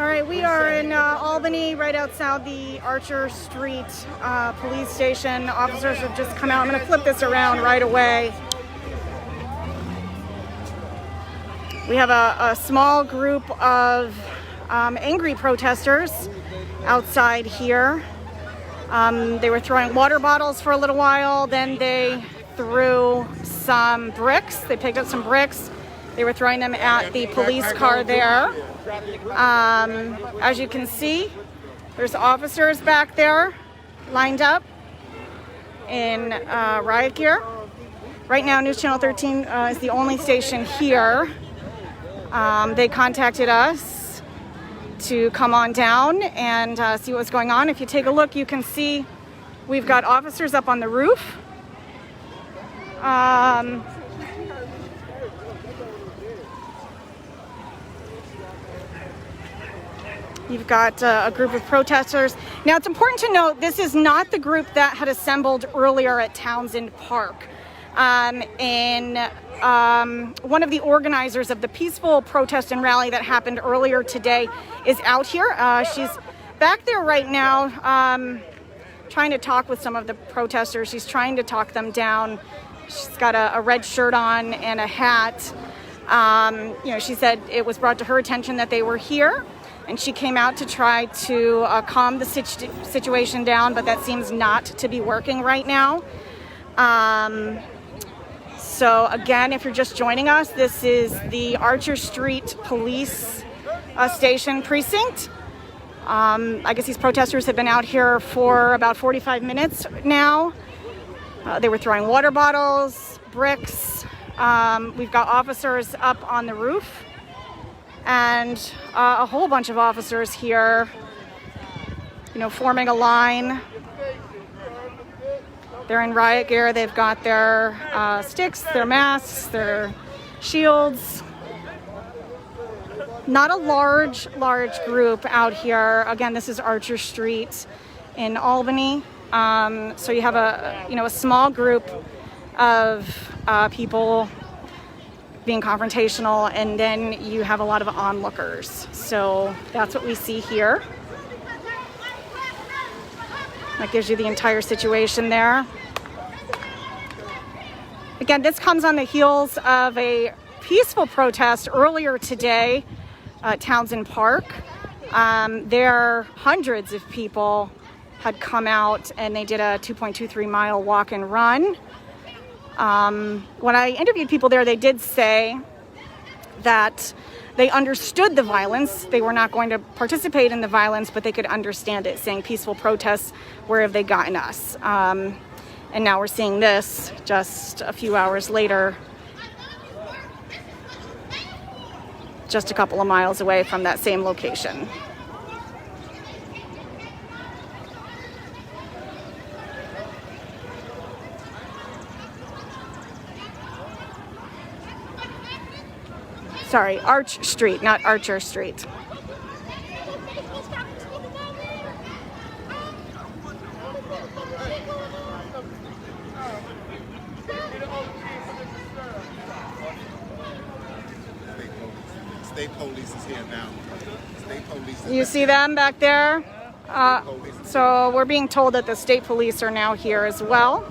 All right, we are in Albany, right outside the Archer Street police station. Officers have just come out. I'm going to flip this around right away. We have a small group of angry protesters outside here. They were throwing water bottles for a little while. Then they threw some bricks. They picked up some bricks. They were throwing them at the police car there. As you can see, there's officers back there lined up in riot gear. Right now, News Channel 13 is the only station here. They contacted us to come on down and see what's going on. If you take a look, you can see we've got officers up on the roof. You've got a group of protesters. Now, it's important to note this is not the group that had assembled earlier at Townsend Park. One of the organizers of the peaceful protest and rally that happened earlier today is out here. She's back there right now trying to talk with some of the protesters. She's trying to talk them down. She's got a red shirt on and a hat. She said it was brought to her attention that they were here, and she came out to try to calm the situation down, but that seems not to be working right now. So again, if you're just joining us, this is the Archer Street Police Station Precinct. I guess these protesters have been out here for about 45 minutes now. They were throwing water bottles, bricks. We've got officers up on the roof and a whole bunch of officers here, forming a line. They're in riot gear. They've got their sticks, their masks, their shields. Not a large group out here. Again, this is Archer Street in Albany. So you have a small group of people being confrontational, and then you have a lot of onlookers. So that's what we see here. That gives you the entire situation there. Again, this comes on the heels of a peaceful protest earlier today at Townsend Park. There, hundreds of people had come out and they did a 2.23 mile walk and run. When I interviewed people there, they did say that they understood the violence. They were not going to participate in the violence, but they could understand it, saying peaceful protests, where have they gotten us? And now we're seeing this just a few hours later, just a couple of miles away from that same location. Sorry, Arch Street, not Archer Street. State police is here now. State police. You see them back there? So we're being told that the state police are now here as well.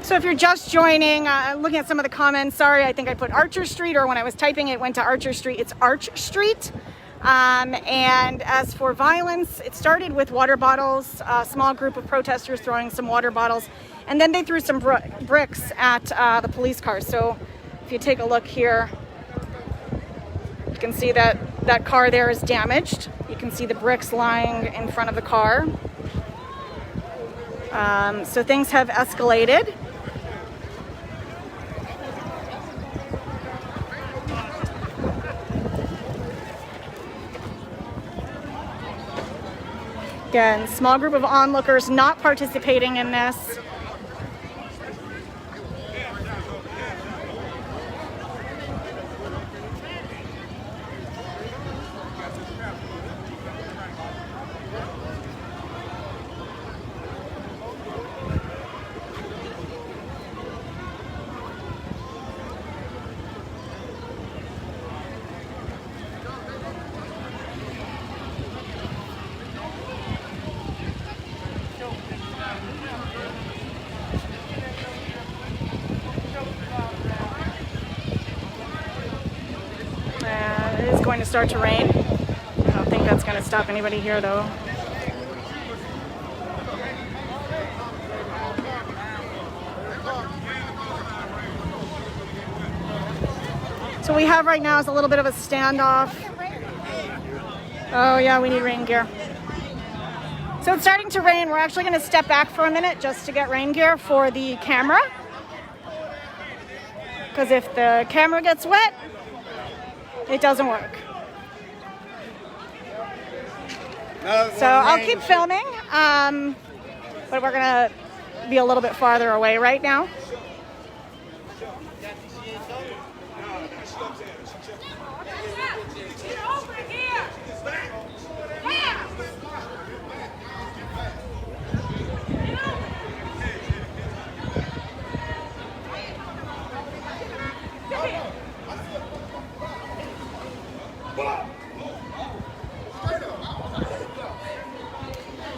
So if you're just joining, looking at some of the comments, sorry, I think I put Archer Street, or when I was typing it went to Archer Street. It's Arch Street. And as for violence, it started with water bottles, a small group of protesters throwing some water bottles, and then they threw some bricks at the police cars. So if you take a look here, you can see that that car there is damaged. You can see the bricks lying in front of the car. So things have escalated. Again, small group of onlookers not participating in this. It is going to start to rain. I don't think that's going to stop anybody here, though. So what we have right now is a little bit of a standoff. Oh yeah, we need rain gear. So it's starting to rain. We're actually going to step back for a minute just to get rain gear for the camera. Because if the camera gets wet, it doesn't work. So I'll keep filming, but we're gonna be a little bit farther away right now.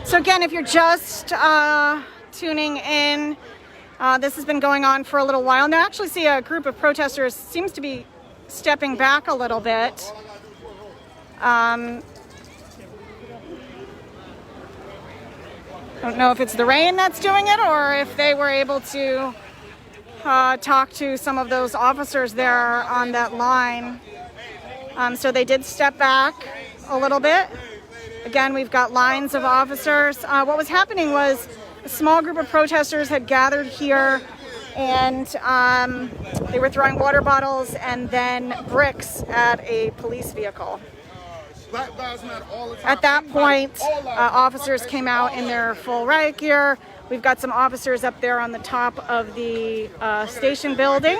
So again, if you're just tuning in, this has been going on for a little while. Now I actually see a group of protesters seems to be stepping back a little bit. I don't know if it's the rain that's doing it or if they were able to talk to some of those officers there on that line. So they did step back a little bit. Again, we've got lines of officers. What was happening was a small group of protesters had gathered here and they were throwing water bottles and then bricks at a police vehicle. At that point, officers came out in their full riot gear. We've got some officers up there on the top of the station building.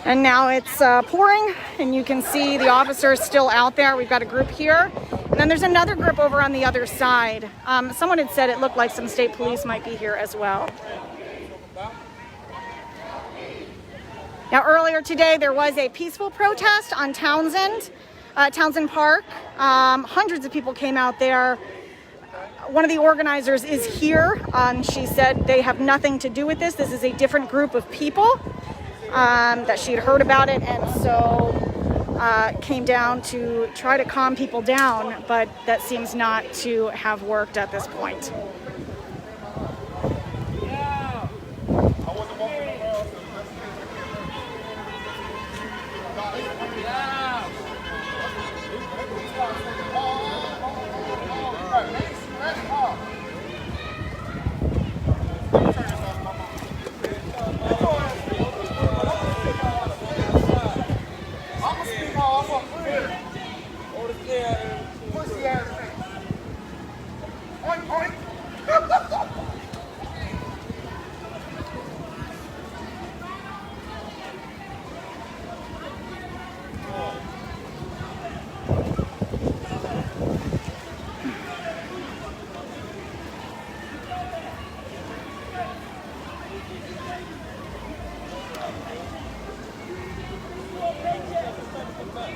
And now it's pouring, and you can see the officers still out there. We've got a group here, and then there's another group over on the other side. Someone had said it looked like some state police might be here as well. Now, earlier today, there was a peaceful protest on Townsend Park. Hundreds of people came out there. One of the organizers is here. She said they have nothing to do with this. This is a different group of people. That she had heard about it and so came down to try to calm people down, but that seems not to have worked at this point.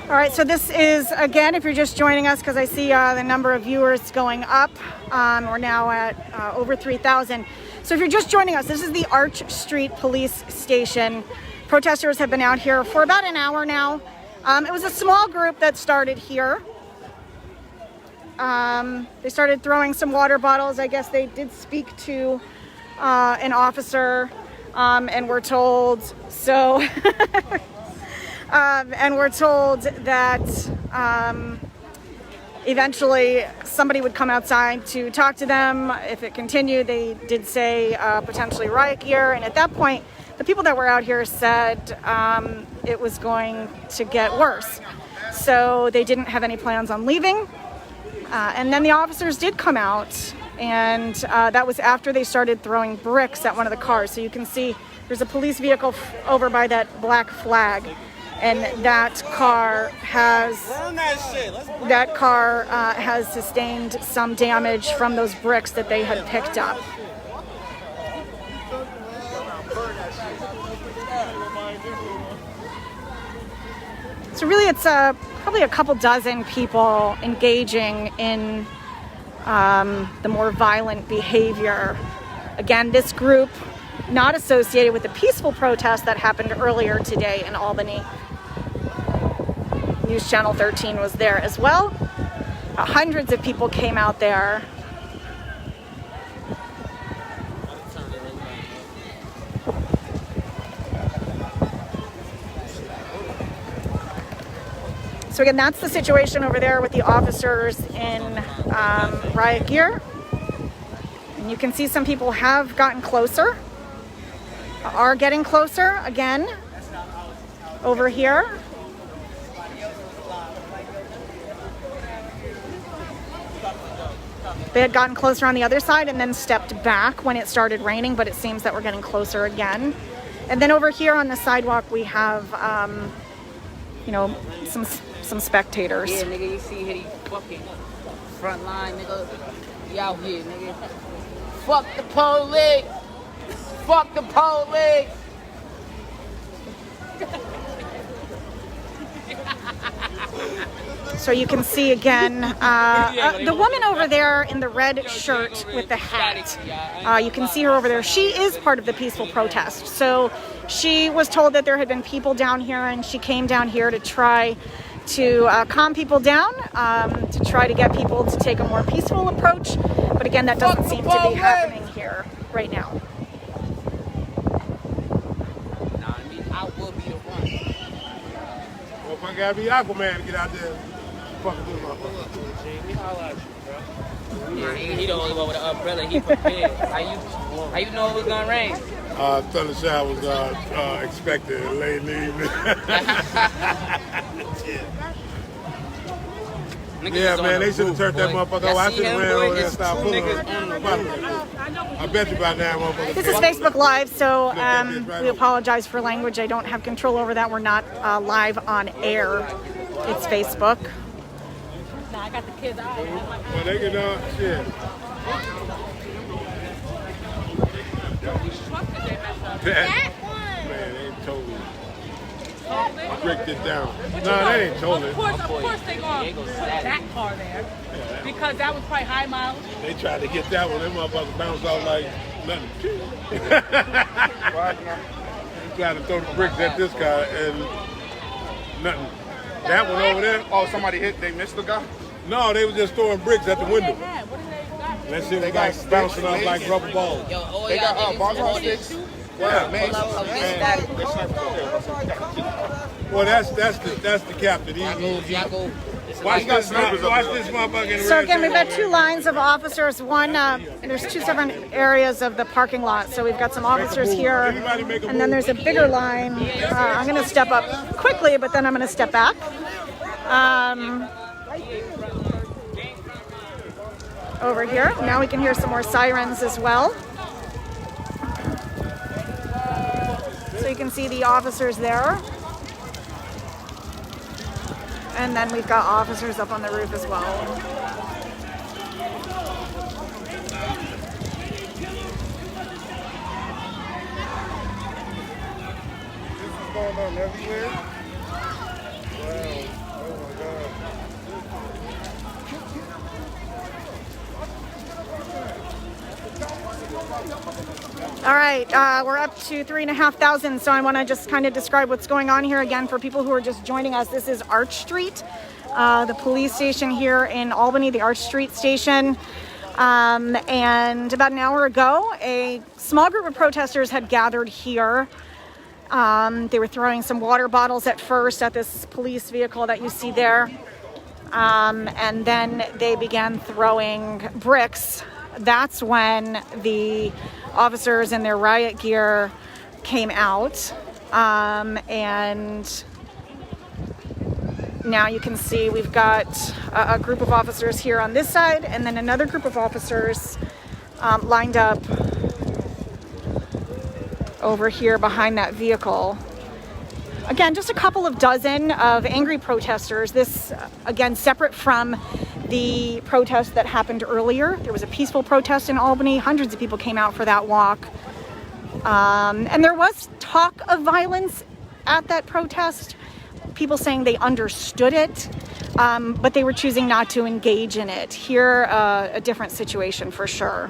All right, so this is, again, if you're just joining us, because I see the number of viewers going up. We're now at over 3,000. So if you're just joining us, this is the Arch Street Police Station. Protesters have been out here for about an hour now. It was a small group that started here. They started throwing some water bottles. I guess they did speak to an officer, and we're told so. And we're told that eventually somebody would come outside to talk to them. If it continued, they did say potentially riot gear. And at that point, the people that were out here said it was going to get worse. So they didn't have any plans on leaving. And then the officers did come out, and that was after they started throwing bricks at one of the cars. So you can see there's a police vehicle over by that black flag, and that car has sustained some damage from those bricks that they had picked up. So really, it's probably a couple dozen people engaging in the more violent behavior. Again, this group not associated with the peaceful protest that happened earlier today in Albany. News Channel 13 was there as well. Hundreds of people came out there. So again, that's the situation over there with the officers in riot gear. And you can see some people have gotten closer, are getting closer again over here. They had gotten closer on the other side and then stepped back when it started raining, but it seems that we're getting closer again. And then over here on the sidewalk, we have, some spectators. Yeah, nigga, you see here, fucking front line, nigga. We out here, nigga. Fuck the police! Fuck the police! So you can see again, the woman over there in the red shirt with the hat. You can see her over there. She is part of the peaceful protest. So she was told that there had been people down here, and she came down here to try to calm people down, to try to get people to take a more peaceful approach. But again, that doesn't seem to be happening here right now. Nah, I mean, I will be the one. Well, if I gotta be Aquaman to get out there, fucking this motherfucker. Yeah, he the only one with an umbrella. He prepared. How you know it was gonna rain? Thunder shower was expected late in the evening. Yeah, man, they should have turned that motherfucker over. I should have ran over there and stopped pulling him. I bet you by now, motherfucker. This is Facebook Live, so we apologize for language. I don't have control over that. We're not live on air. It's Facebook. Nah, I got the kids out. Well, they get shit. Man, they totally bricked it down. No, they ain't totally. Of course they gonna put that car there because that was probably high miles. They tried to get that one. Them motherfuckers bounced off like nothing. They tried to throw the bricks at this guy and nothing. That one over there. Oh, somebody hit, they missed the guy? No, they were just throwing bricks at the window. What did they got? That shit was like bouncing off like rubber balls. Yo, They got bonbon sticks? Yeah, man. Well, that's the captain. Watch this motherfucker in the So red again, we've got shirt. two lines of officers. One, there's two separate areas of the parking lot. So we've got some officers here, and then there's a bigger line. I'm going to step up quickly, but then I'm going to step back. Over here. Now we can hear some more sirens as well. So you can see the officers there. And then we've got officers up on the roof as well. This is going on everywhere. Wow. Oh my God. All right, we're up to 3,500, so I want to just kind of describe what's going on here again for people who are just joining us. This is Arch Street, the police station here in Albany, the Arch Street station. And about an hour ago, a small group of protesters had gathered here. They were throwing some water bottles at first at this police vehicle that you see there. And then they began throwing bricks. That's when the officers in their riot gear came out. And now you can see we've got a group of officers here on this side, and then another group of officers lined up over here behind that vehicle. Again, just a couple of dozen of angry protesters. This, again, separate from the protest that happened earlier. There was a peaceful protest in Albany. Hundreds of people came out for that walk. And there was talk of violence at that protest. People saying they understood it, but they were choosing not to engage in it. Here, a different situation for sure.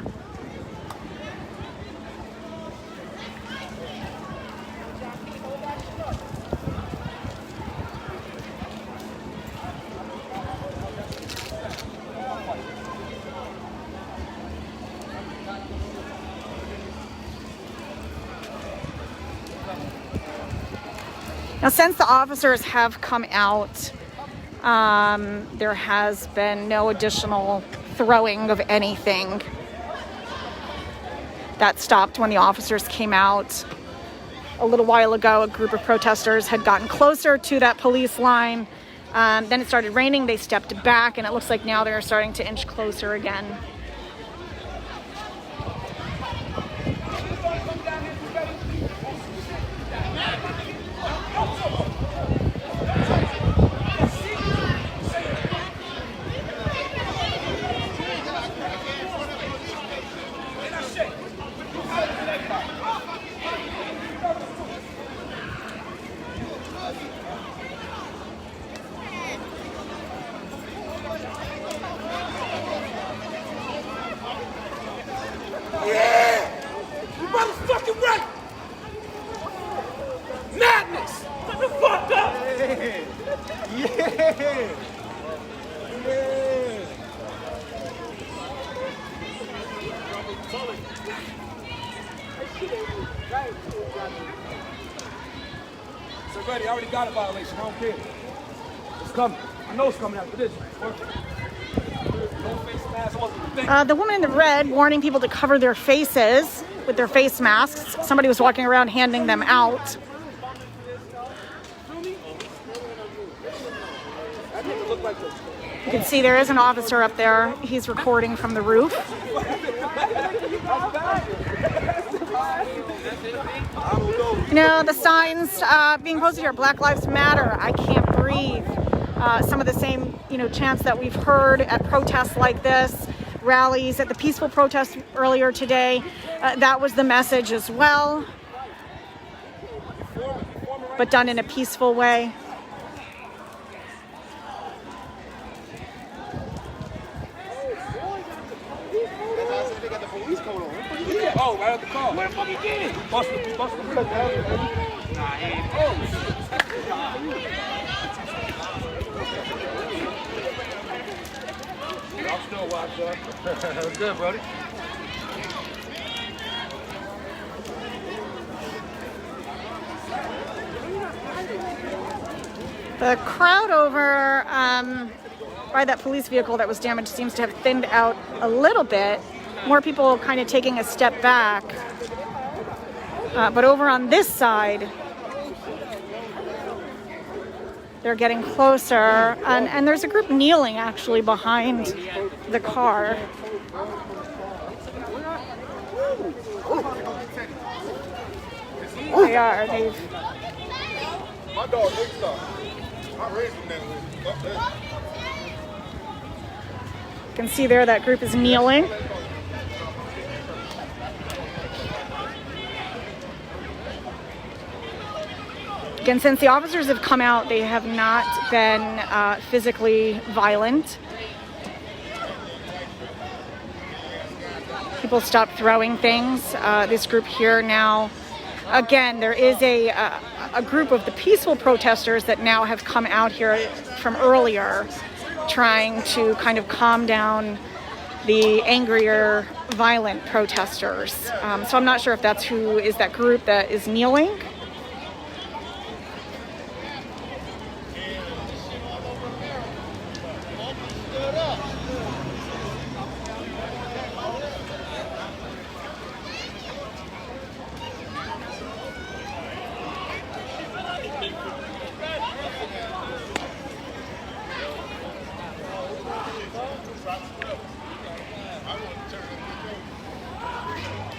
Now, since the officers have come out, there has been no additional throwing of anything. That stopped when the officers came out. A little while ago, a group of protesters had gotten closer to that police line. Then it started raining. They stepped back, and it looks like now they're starting to inch closer again. I already got a violation. I don't care. It's coming. I know it's coming after this. The woman in the red warning people to cover their faces with their face masks. Somebody was walking around handing them out. You can see there is an officer up there. He's recording from the roof. You know, the signs being posted here, Black Lives Matter, I can't breathe. Some of the same, chants that we've heard at protests like this, rallies, at the peaceful protest earlier today. That was the message as well, but done in a peaceful way. Oh, right at the car. Where the fuck you get it? Bust the bridge. Nah, he ain't. I'm still watching. That was good, Brody. The crowd over by that police vehicle that was damaged seems to have thinned out a little bit. More people kind of taking a step back. But over on this side, they're getting closer. And there's a group kneeling actually behind the car. They are. My dog hates stuff. I raised him that way. You can see there that group is kneeling. Again, since the officers have come out, they have not been physically violent. people stopped throwing things. This group here now, again, there is a group of the peaceful protesters that now have come out here from earlier, trying to kind of calm down the angrier, violent protesters. So I'm not sure if that's who is that group that is kneeling.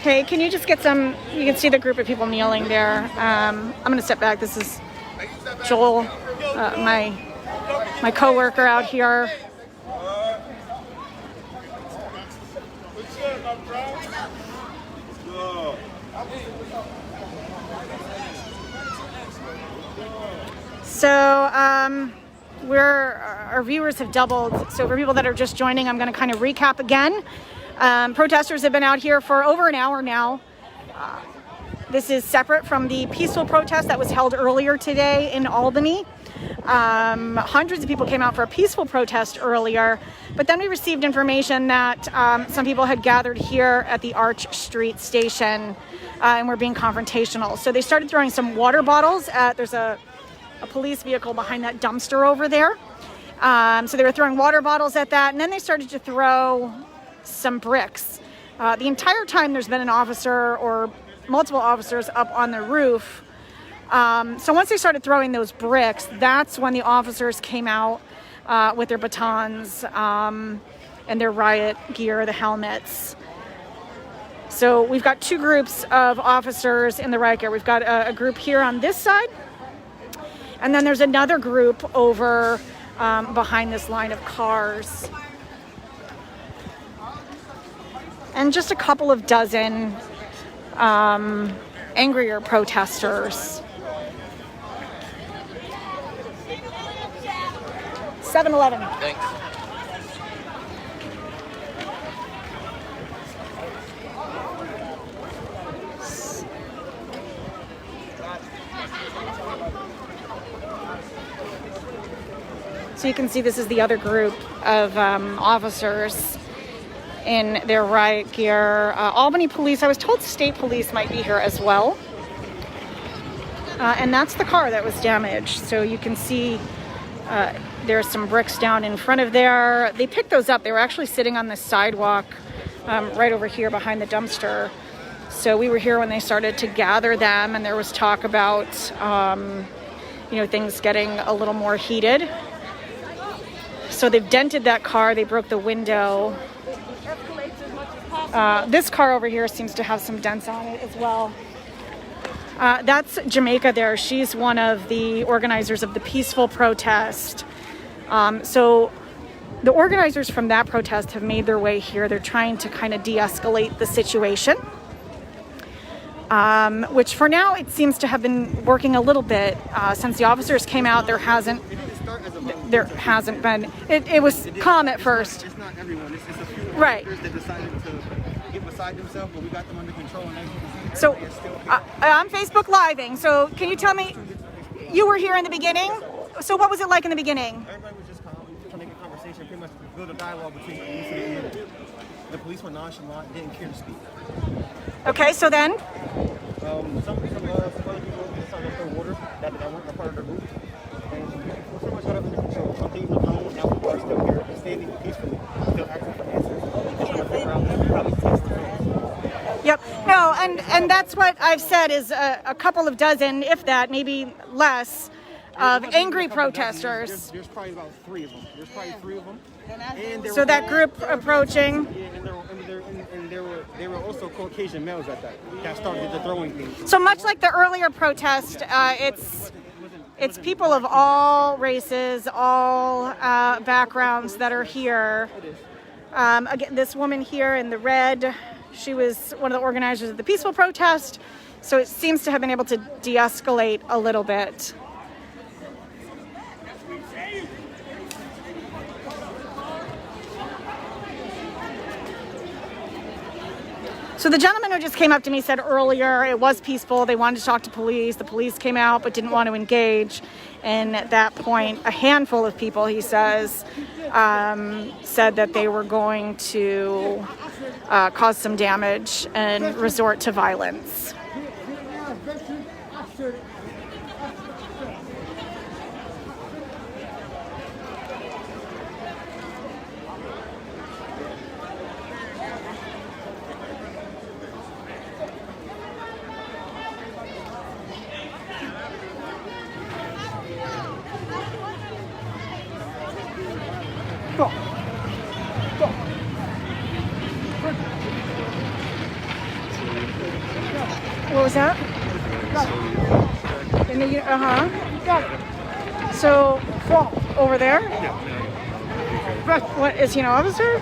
Hey, can you just get some, you can see the group of people kneeling there. I'm going to step back. This is Joel, my co-worker out here. So our viewers have doubled. So for people that are just joining, I'm going to kind of recap again. Protesters have been out here for over an hour now. This is separate from the peaceful protest that was held earlier today in Albany. Hundreds of people came out for a peaceful protest earlier, but then we received information that some people had gathered here at the Arch Street station and were being confrontational. So they started throwing some water bottles at, there's a police vehicle behind that dumpster over there. So they were throwing water bottles at that, and then they started to throw some bricks. The entire time there's been an officer or multiple officers up on the roof. So once they started throwing those bricks, that's when the officers came out with their batons and their riot gear, the helmets. So we've got two groups of officers in the riot gear. We've got a group here on this side, and then there's another group over behind this line of cars. And just a couple of dozen angrier protesters. 7-Eleven. Thanks. So you can see this is the other group of officers in their riot gear. Albany police, I was told state police might be here as well. And that's the car that was damaged. So you can see there's some bricks down in front of there. They picked those up. They were actually sitting on the sidewalk right over here behind the dumpster. So we were here when they started to gather them, and there was talk about things getting a little more heated. So they've dented that car. They broke the window. This car over here seems to have some dents on it as well. That's Jamaica there. She's one of the organizers of the peaceful protest. So the organizers from that protest have made their way here. They're trying to kind of de-escalate the situation, which for now it seems to have been working a little bit. Since the officers came out, there hasn't been. It was calm at first. It's not everyone. It's just a few right. That decided to get beside themselves, but we got them under control. And so I'm Facebook Living. So can you tell me, you were here in the beginning? So what was it like in the beginning? Everybody was just calm. We were trying to make a conversation, pretty much build a dialogue between the police and the community. The police were nonchalant, didn't care to speak. Okay, so then? Some other people decided to throw water that weren't a part of the group. And we pretty much got under control. Some things were known, now people are still here, standing peacefully, still asking for answers. Yep. No, and that's what I've said is a couple of dozen, if that, maybe less, of angry protesters. There's probably about 3 of them. There's probably 3 of them. And so that group approaching. Yeah, and there were also Caucasian males at that started the throwing things. So much like the earlier protest, it's people of all races, all backgrounds that are here. Again, this woman here in the red, she was one of the organizers of the peaceful protest. So it seems to have been able to de-escalate a little bit. So the gentleman who just came up to me said earlier it was peaceful. They wanted to talk to police. The police came out but didn't want to engage. And at that point, a handful of people, he says, said that they were going to cause some damage and resort to violence. What was that? So, over there? What, is he an officer?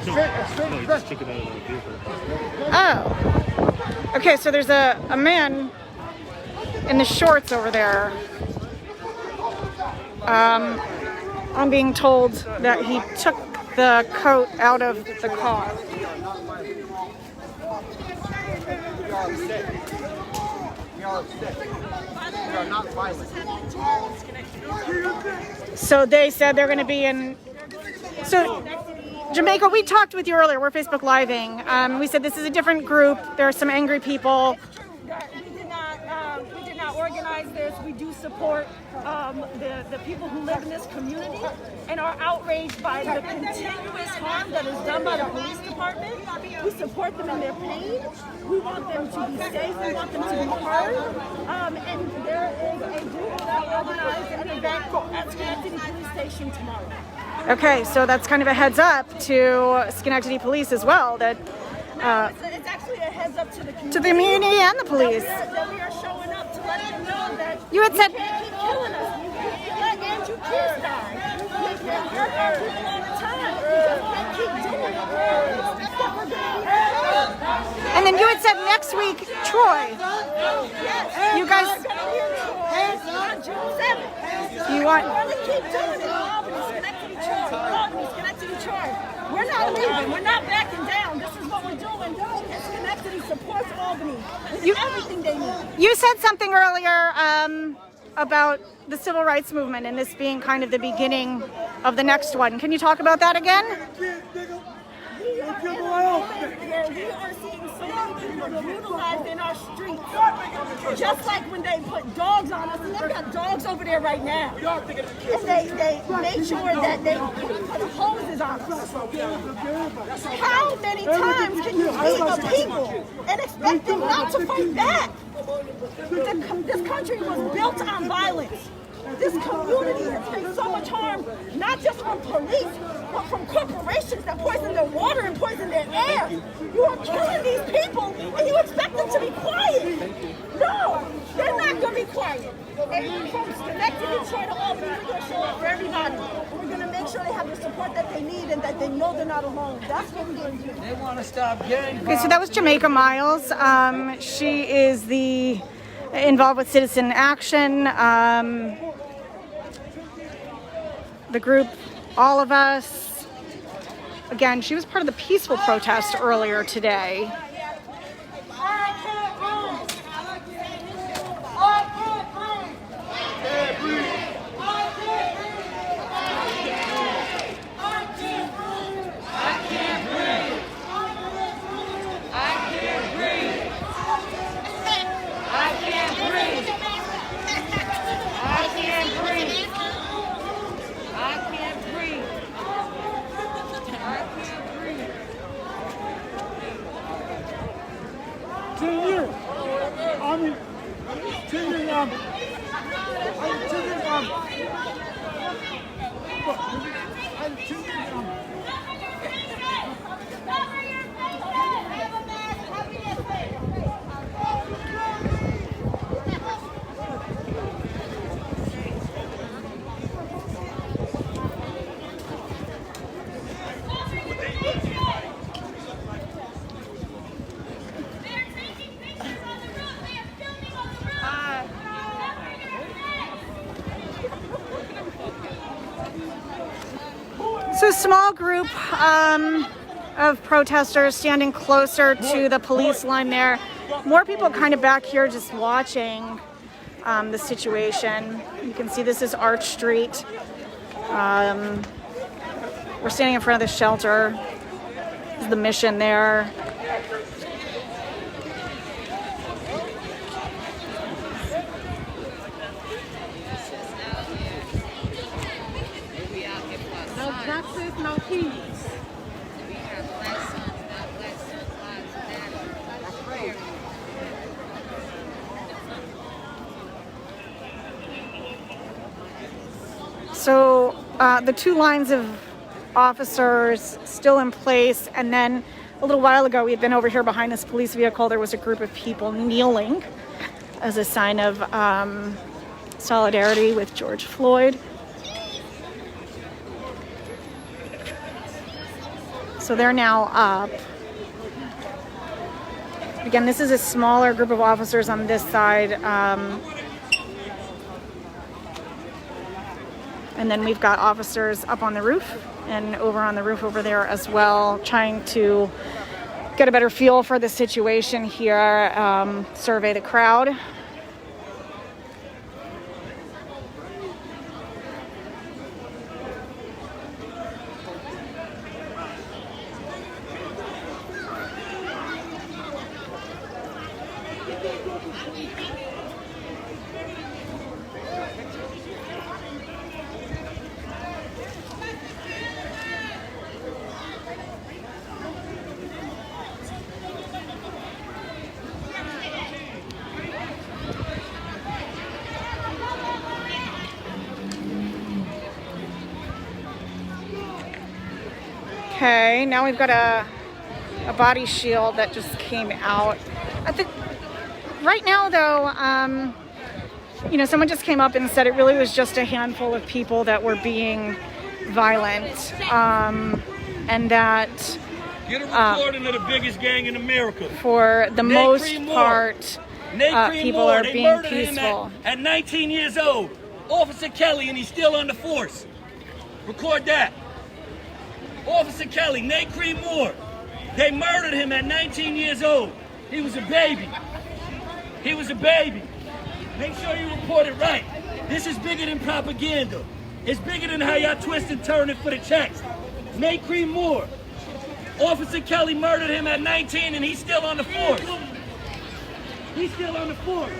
Oh. Okay, so there's a man in the shorts over there. I'm being told that he took the coat out of the car. We are not violent. So they said they're going to be in. So, Jamaica, we talked with you earlier. We're Facebook Living. We said this is a different group. There are some angry people. We did not organize this. We do support the people who live in this community and are outraged by the continuous harm that is done by the police department. We support them in their pain. We want them to be safe. We want them to be heard. And there is a group that organized an event at Schenectady Police Station tomorrow. Okay, so that's kind of a heads up to Schenectady Police as well. That it's actually a heads up to the community. To the community and the police. That we are showing up to let them know that you had said. You can't keep killing us. You can't let Andrew Keys die. We can hurt our people all the time. We just can't keep doing it. And then you had said next week, Troy. Yes. You guys. We're going to be in Troy on June 7th. You want. We're going to keep doing it. Albany, Schenectady, Troy. Albany, Schenectady, Troy. We're not leaving. We're not backing down. This is what we're doing. And Schenectady supports Albany with everything they need. You said something earlier about the civil rights movement and this being kind of the beginning of the next one. Can you talk about that again? We are in a moment where we are seeing so many people brutalized in our streets. Just like when they put dogs on us, and they've got dogs over there right now. And they made sure that they put hoses on us. How many times can you beat a people and expect them not to fight back? This country was built on violence. This community has faced so much harm, not just from police, but from corporations that poison their water and poison their air. You are killing these people, and you expect them to be quiet. No, they're not going to be quiet. And from Schenectady, Detroit, to Albany, we're going to show up for everybody. We're going to make sure they have the support that they need and that they know they're not alone. That's what we're going to do. They want to stop gang violence. Okay, so that was Jamaica Miles. She is involved with Citizen Action. The group, all of us. Again, she was part of the peaceful protest earlier today. So a small group of protesters standing closer to the police line there. More people kind of back here just watching the situation. You can see this is Arch Street. We're standing in front of the shelter. This is the Mission there. No justice, no peace. So the two lines of officers still in place, and then a little while ago we had been over here behind this police vehicle. There was a group of people kneeling as a sign of solidarity with George Floyd. So they're now up. Again, this is a smaller group of officers on this side. And then we've got officers up on the roof and over on the roof over there as well, trying to get a better feel for the situation here, survey the crowd. Okay, now we've got a body shield that just came out. I think right now though, you know, someone just came up and said it really was just a handful of people that were being violent, and that Get a recording of the biggest gang in America. For the most part, people are being peaceful. At 19 years old, Officer Kelly, and he's still on the force. Record that. Officer Kelly, Nate Creedmoor. They murdered him at 19 years old. He was a baby. He was a baby. Make sure you report it right. This is bigger than propaganda. It's bigger than how y'all twist and turn it for the checks. Nate Creedmoor. Officer Kelly murdered him at 19 and he's still on the force. He's still on the force.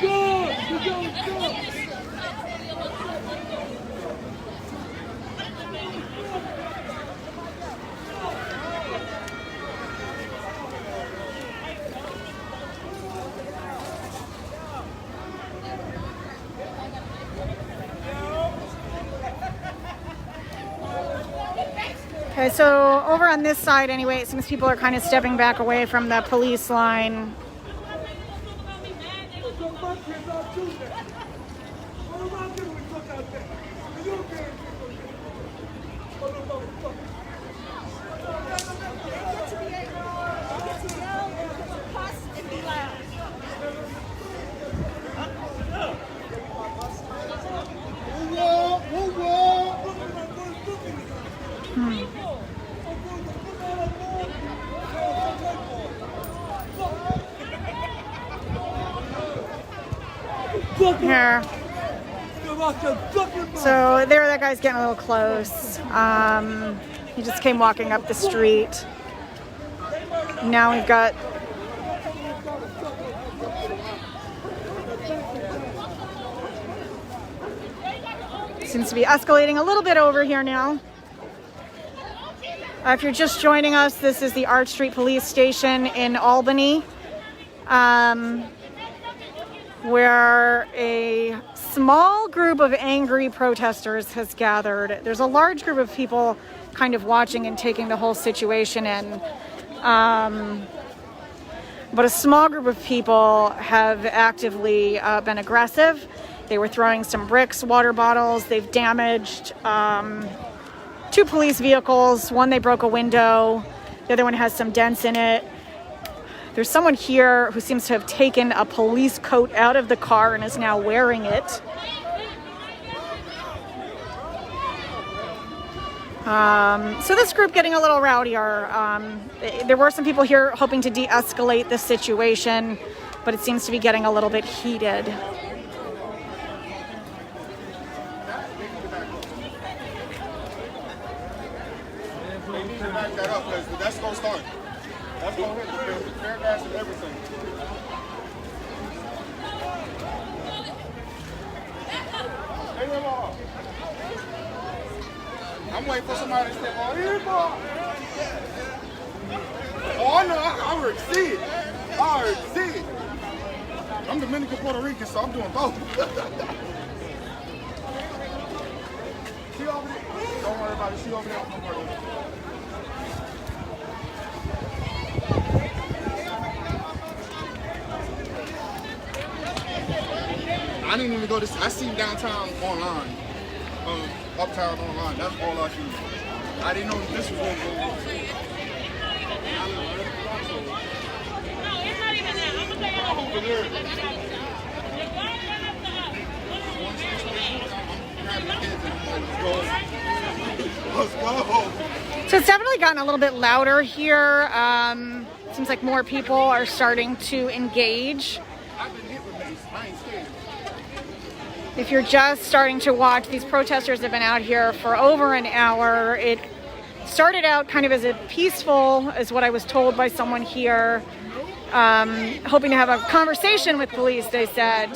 Go! Go! Okay, so over on this side anyway, it seems people are kind of stepping back away from the police line. Here. So there, that guy's getting a little close. He just came walking up the street. Now we've got seems to be escalating a little bit over here now. If you're just joining us, this is the Arch Street Police Station in Albany, where a small group of angry protesters has gathered. There's a large group of people kind of watching and taking the whole situation in. But a small group of people have actively been aggressive. They were throwing some bricks, water bottles. They've damaged 2 police vehicles. One, they broke a window. The other one has some dents in it. There's someone here who seems to have taken a police coat out of the car and is now wearing it. So this group getting a little rowdier. There were some people here hoping to de-escalate the situation, but it seems to be getting a little bit heated. Back that up, because that's going to start. That's going to hit the fair gas and everything. I'm waiting for somebody to step on here, boy. Oh, I know. I already see it. I already see it. I'm Dominican, Puerto Rican, so I'm doing both. She over there. Don't worry about it. She over there. Don't worry about it. I didn't even go to. I seen downtown online, uptown online. That's all I seen. I didn't know this was going to go on. No, it's not even that. I'm gonna tell you. Let's go. So it's definitely gotten a little bit louder here. Seems like more people are starting to engage. I've been hit with mace. I ain't scared. If you're just starting to watch, these protesters have been out here for over an hour. It started out kind of as a peaceful, as what I was told by someone here, hoping to have a conversation with police, they said.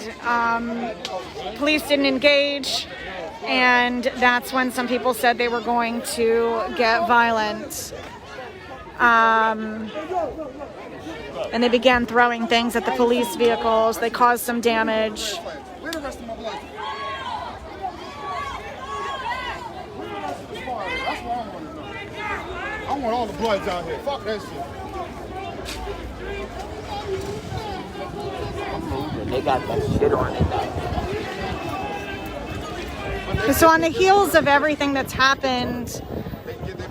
Police didn't engage, and that's when some people said they were going to get violent. And they began throwing things at the police vehicles. They caused some damage. Where the rest of my blood? That's what I want to know. I want all the bloods out here. Fuck that shit. They got that shit on it though. So on the heels of everything that's happened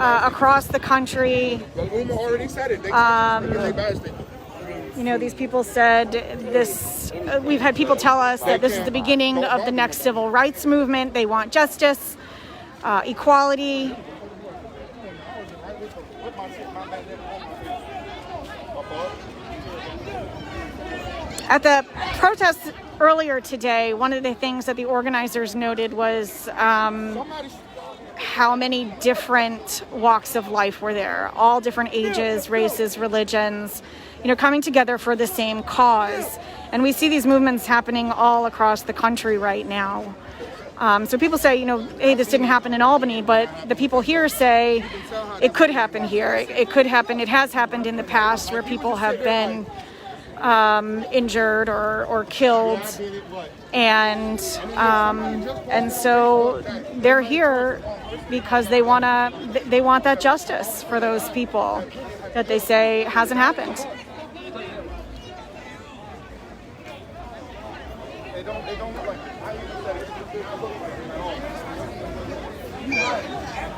across the country, Uma already said it. They get badge thing. you know, these people said this, we've had people tell us that this is the beginning of the next civil rights movement. They want justice, equality. At the protests earlier today, one of the things that the organizers noted was how many different walks of life were there, all different ages, races, religions, you know, coming together for the same cause. And we see these movements happening all across the country right now. So people say, you know, hey, this didn't happen in Albany, but the people here say it could happen here. It could happen. It has happened in the past where people have been injured or killed, and so they're here because they want that justice for those people that they say hasn't happened. They don't look like it.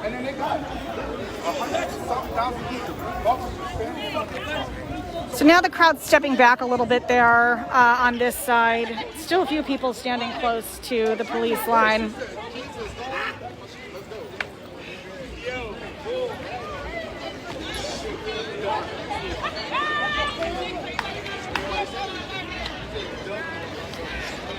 And then they got 100,000 people. So now the crowd's stepping back a little bit there on this side. Still a few people standing close to the police line.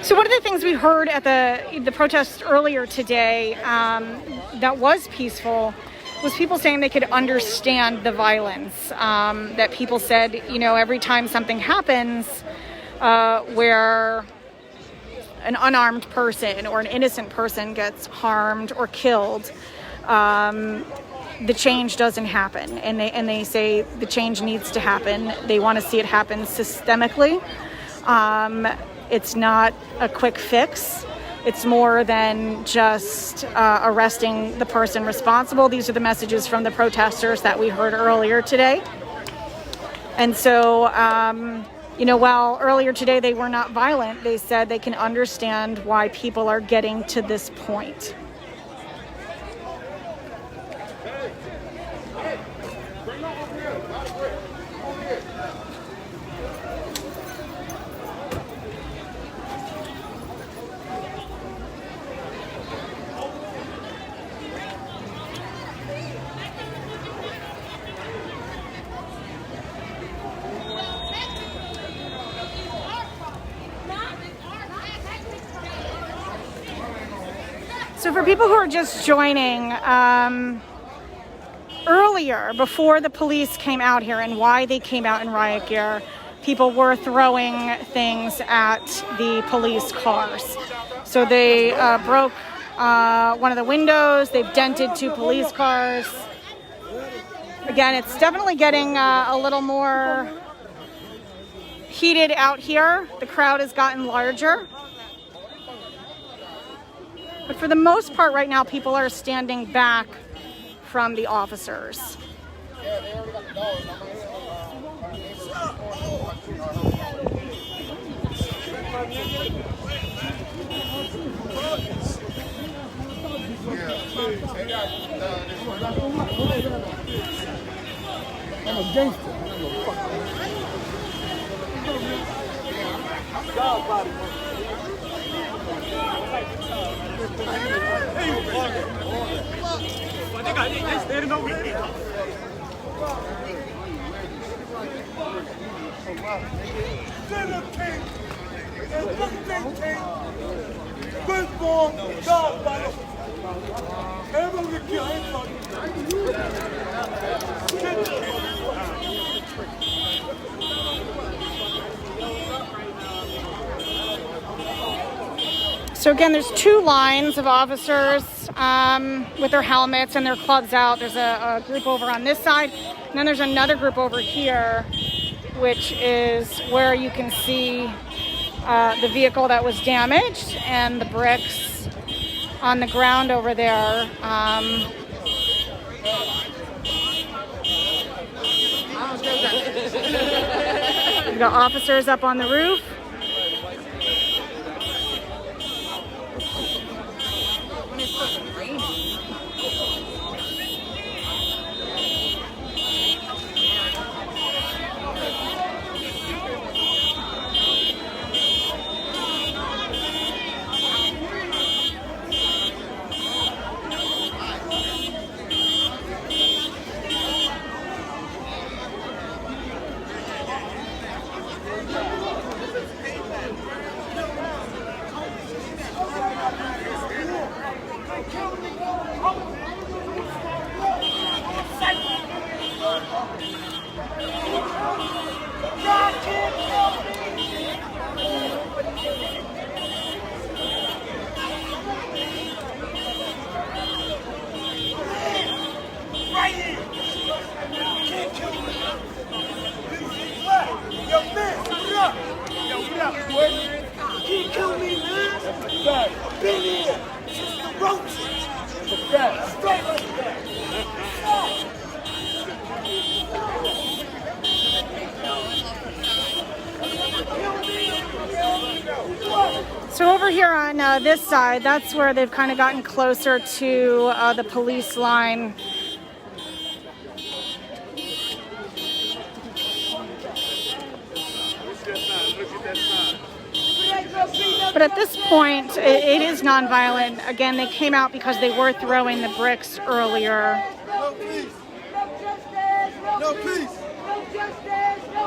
So one of the things we heard at the protest earlier today that was peaceful was people saying they could understand the violence. That people said, you know, every time something happens where an unarmed person or an innocent person gets harmed or killed, the change doesn't happen. And they say the change needs to happen. They want to see it happen systemically. It's not a quick fix. It's more than just arresting the person responsible. These are the messages from the protesters that we heard earlier today. And so, you know, while earlier today they were not violent, they said they can understand why people are getting to this point. So for people who are just joining, earlier, before the police came out here and why they came out in riot gear, people were throwing things at the police cars. So they broke one of the windows, they've dented 2 police cars. Again, it's definitely getting a little more heated out here. The crowd has gotten larger. But for the most part right now, people are standing back from the officers. I'm a gangster. They standing over there. Firstborn, God, buddy. Everyone get killed. So again, there's 2 lines of officers with their helmets and their clubs out. There's a group over on this side, and then there's another group over here, which is where you can see the vehicle that was damaged and the bricks on the ground over there. We've got officers up on the roof. So over here on this side, that's where they've kind of gotten closer to the police line. But at this point, it is nonviolent. Again, they came out because they were throwing the bricks earlier. No peace. No peace.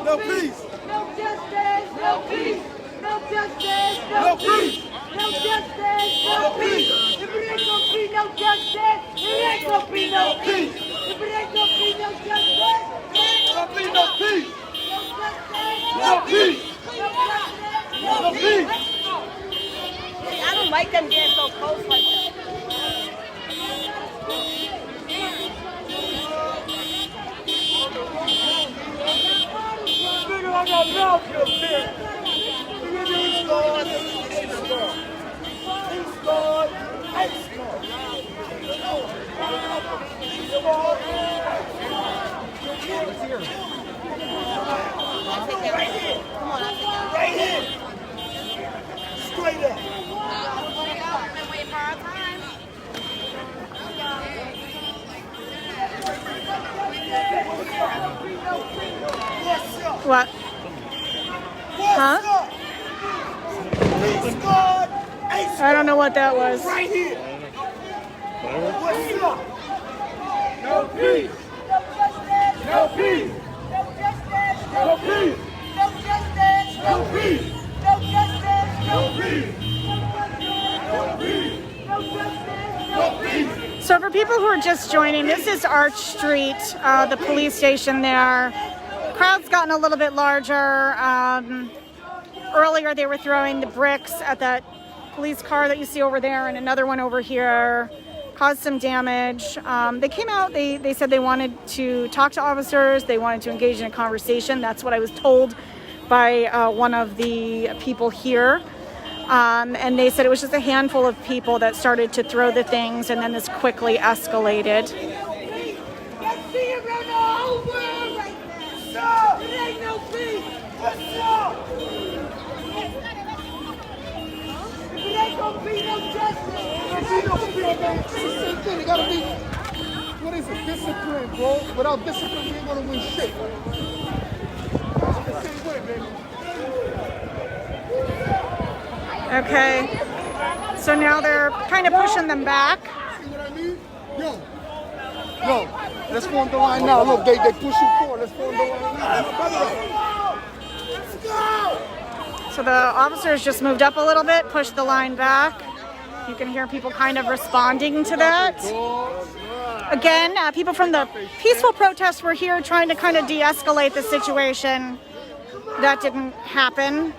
No peace. No justice, no peace. No justice, No peace. no justice, no peace. If it ain't gonna be no justice, it ain't gonna be no peace. If it ain't gonna be no justice, it ain't gonna be no peace. No peace. No peace. See, I don't like them getting so close like that. Nigga, I got mouth up there. He's God. He's God. Right here. Come on, I'll take that. Right here. Straight up. We've been waiting for our time. What's up? What? What's Huh? up? He's God. I don't know what that was. Right here. What's up? No peace. No peace. No peace. No justice, No peace. no justice, No peace. no justice. So for people who are just joining, this is Arch Street, the police station there. Crowd's gotten a little bit larger. Earlier they were throwing the bricks at that police car that you see over there and another one over here. Caused some damage. They came out, they said they wanted to talk to officers, they wanted to engage in a conversation. That's what I was told by one of the people here. And they said it was just a handful of people that started to throw the things, and then this quickly escalated. What is it? Discipline, bro. Without discipline, we ain't gonna win shit. Okay, so now they're kind of pushing them back. See what I mean? Yo, let's form the line now. Look, they push you forward. Let's form the line now. Let's go! So the officers just moved up a little bit, pushed the line back. You can hear people kind of responding to that. Again, people from the peaceful protests were here trying to kind of de-escalate the situation. That didn't happen.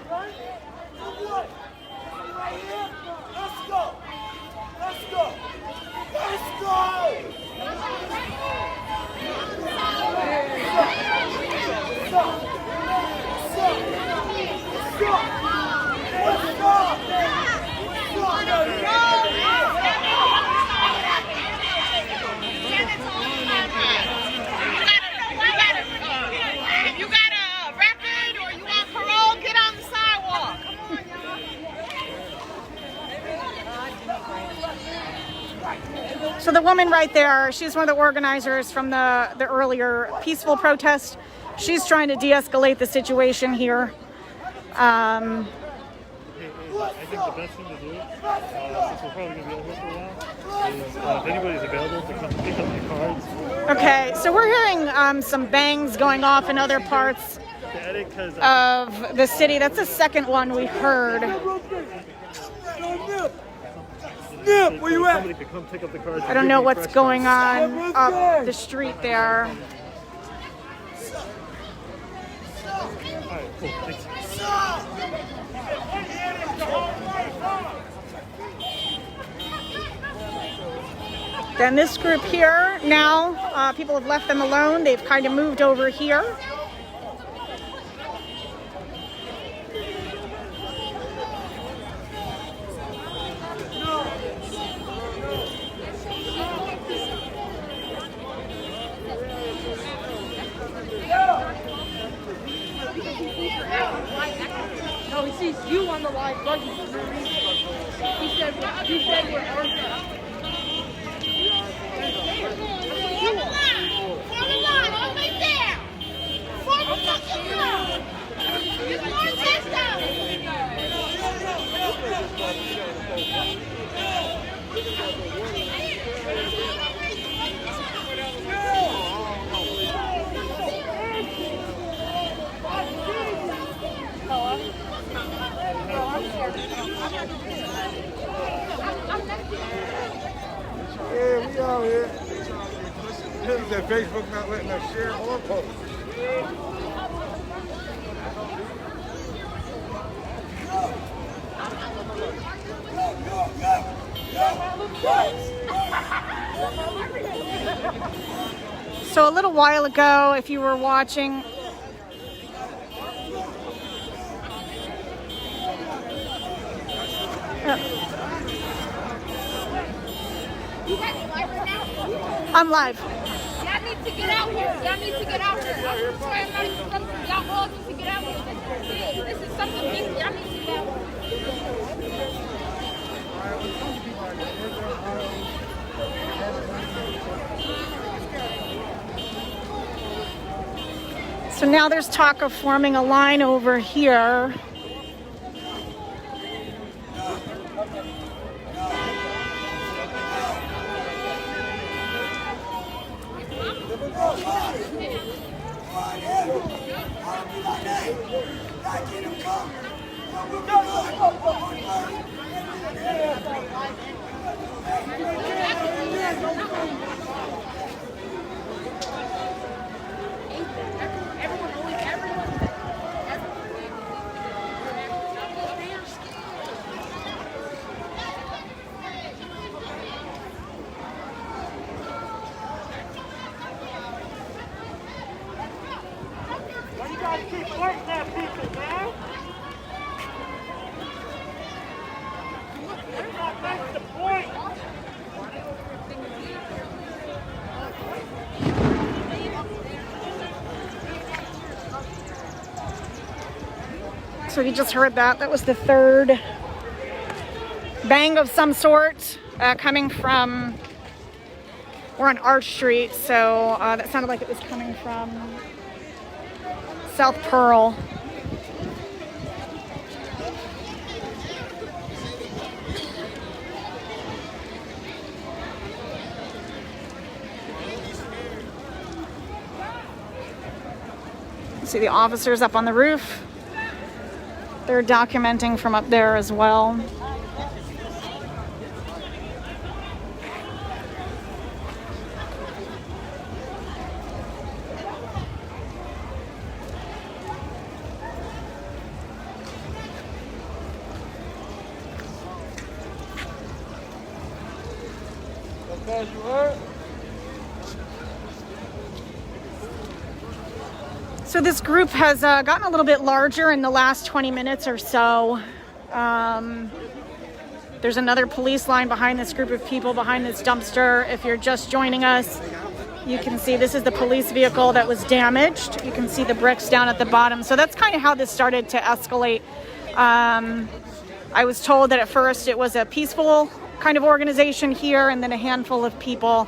So the woman right there, she's one of the organizers from the earlier peaceful protest. She's trying to de-escalate the situation here. I think the best thing to do, since we're probably going to be over for a while, is if anybody's available to come pick up the cards. Okay, so we're hearing some bangs going off in other parts of the city. That's the second one we heard. Where you at? Come pick up the cards. I don't know what's going on up the street there. Alright, cool. Thanks. Then this group here, now people have left them alone. They've kind of moved over here. No, he sees you on the live buggy. He said we're urgent. Form a line, all the way there. Form a fucking line. Get more chest out. Yeah, we out here. He said Facebook not letting us share or post. So a little while ago, if you were watching, I'm live. Y'all need to get out here. Y'all need to get out here. I'm trying not to come. Y'all all need to get out here. This is something big. Y'all need to get out here. So now there's talk of forming a line over here. keep fighting that people, man. That's the point. So you just heard that. That was the third bang of some sort coming from, we're on Arch Street, so that sounded like it was coming from South Pearl. See the officers up on the roof. They're documenting from up there as well. So this group has gotten a little bit larger in the last 20 minutes or so. There's another police line behind this group of people, behind this dumpster. If you're just joining us, you can see this is the police vehicle that was damaged. You can see the bricks down at the bottom. So that's kind of how this started to escalate. I was told that at first it was a peaceful kind of organization here, and then a handful of people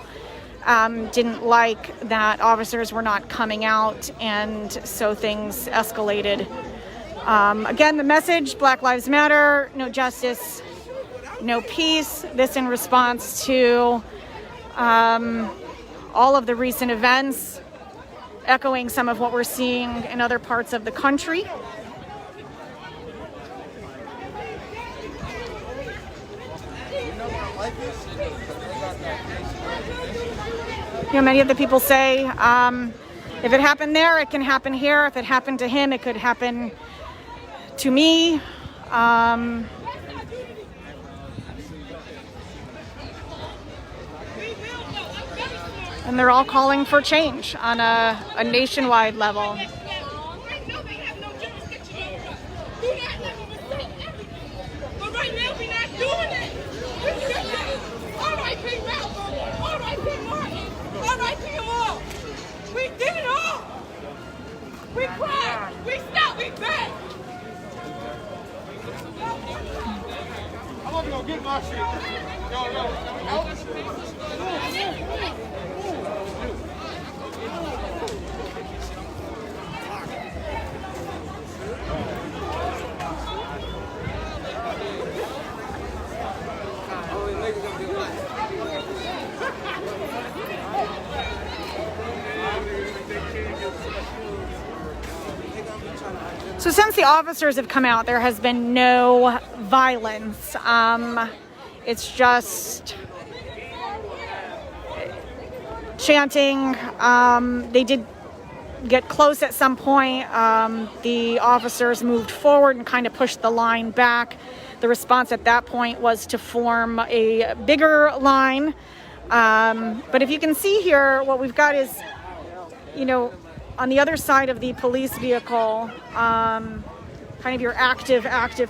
didn't like that officers were not coming out, and so things escalated. Again, the message, Black Lives Matter, no justice, no peace. This in response to all of the recent events, echoing some of what we're seeing in other parts of the country. You know, many of the people say, if it happened there, it can happen here. If it happened to him, it could happen to me. And they're all calling for change on a nationwide level. We cried, we stopped, we begged. I'm gonna go get my shit. So since the officers have come out, there has been no violence. It's just chanting. They did get close at some point. The officers moved forward and kind of pushed the line back. The response at that point was to form a bigger line. But if you can see here, what we've got is, you know, on the other side of the police vehicle, kind of your active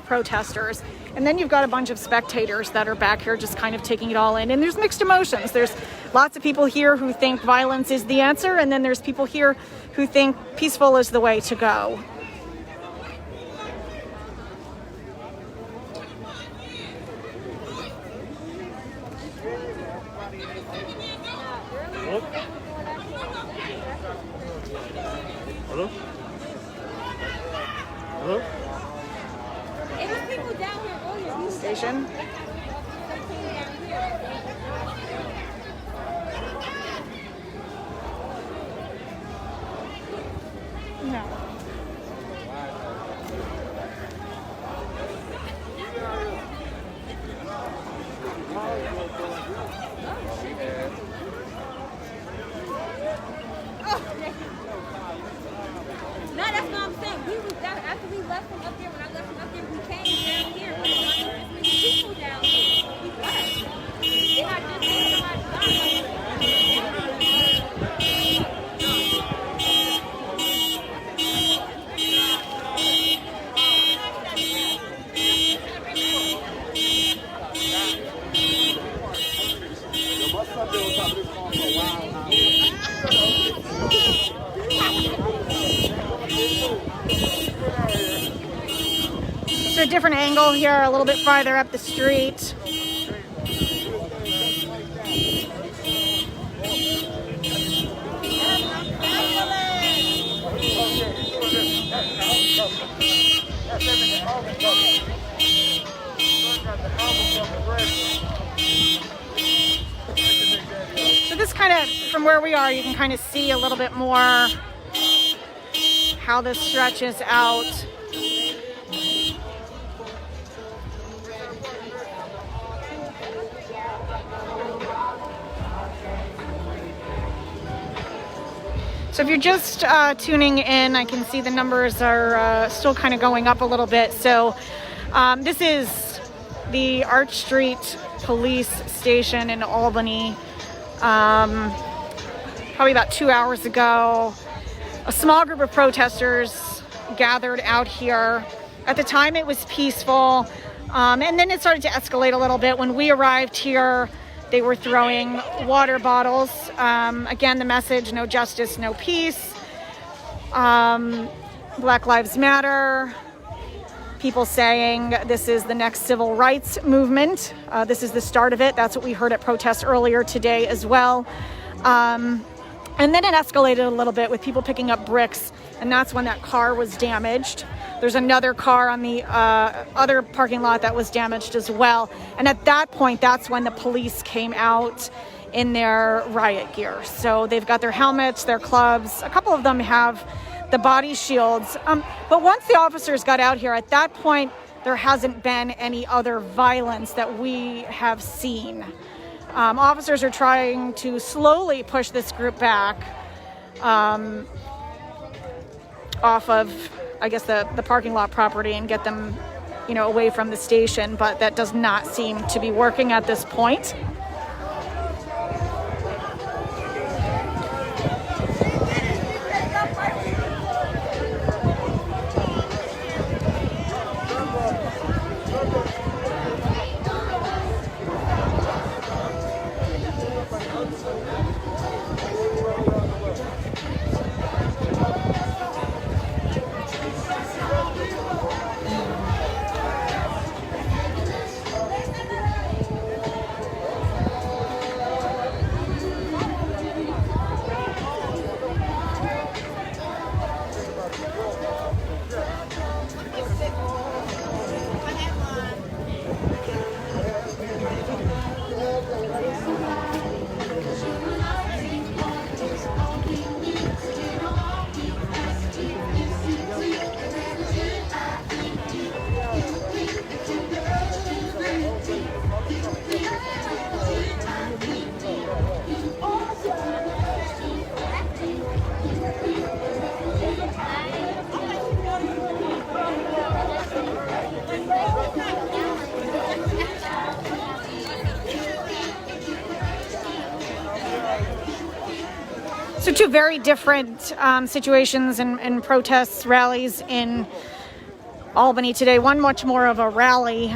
protesters. And then you've got a bunch of spectators that are back here just kind of taking it all in. And there's mixed emotions. There's lots of people here who think violence is the answer. And then there's people here who think peaceful is the way to go. Hello? Hello? It was people down here earlier. Station. No. No, that's what I'm saying. We was down after we left from up there. When I left from up there, we came down here. But there's many people down So a different angle here, a little bit farther up the street. So this kind of, from where we are, you can kind of see a little bit more how this stretches out. So if you're just tuning in, I can see the numbers are still kind of going up a little bit. So this is the Arch Street Police Station in Albany. Probably about 2 hours ago, a small group of protesters gathered out here. At the time, it was peaceful, and then it started to escalate a little bit. When we arrived here, they were throwing water bottles. Again, the message, no justice, no peace. Black Lives Matter. People saying this is the next civil rights movement. This is the start of it. That's what we heard at protests earlier today as well. And then it escalated a little bit with people picking up bricks, and that's when that car was damaged. There's another car on the other parking lot that was damaged as well. And at that point, that's when the police came out in their riot gear. So they've got their helmets, their clubs. A couple of them have the body shields. But once the officers got out here, at that point, there hasn't been any other violence that we have seen. Officers are trying to slowly push this group back off of, I guess, the parking lot property and get them, away from the station. But that does not seem to be working at this point. So two very different situations and protests, rallies in Albany today. One much more of a rally.